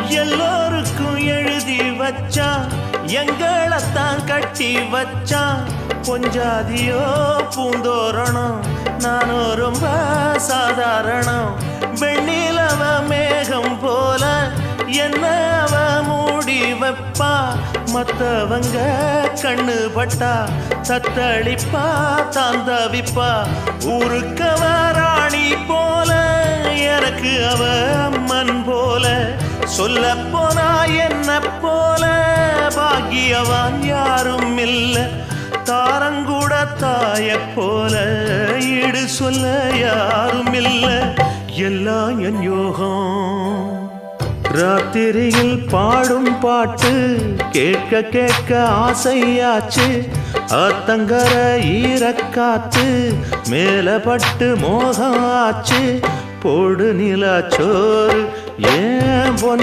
எல்லோருக்கும் எழுதி வச்சான், எங்களைத்தான் கட்டி வச்சான். பொஞ்சாதியோ பூந்தோரணம், நானும் ரொம்ப சாதாரணம். வெண்ணிலவ மேகம் போல என்ன அவ மூடி வைப்பா. மத்தவங்க கண்ணு பட்டா தத்தளிப்பா தாந்தவிப்பா. ஊருக்கவ ராணி போல, எனக்கு அவ அம்மன் போல. சொல்ல போனா என்ன போல பாக்கியவான் யாரும் இல்ல. தாரங்கூட தாய போல ஈடு சொல்ல யாரும் இல்ல. எல்லாம் என் யோகம். ராத்திரியில் பாடும் பாட்டு கேட்க கேட்க ஆசையாச்சு. ஆத்தங்கர ஈரக்காத்து மேல பட்டு மோகம் ஆச்சு. போடு நிலா சோறு ஏன்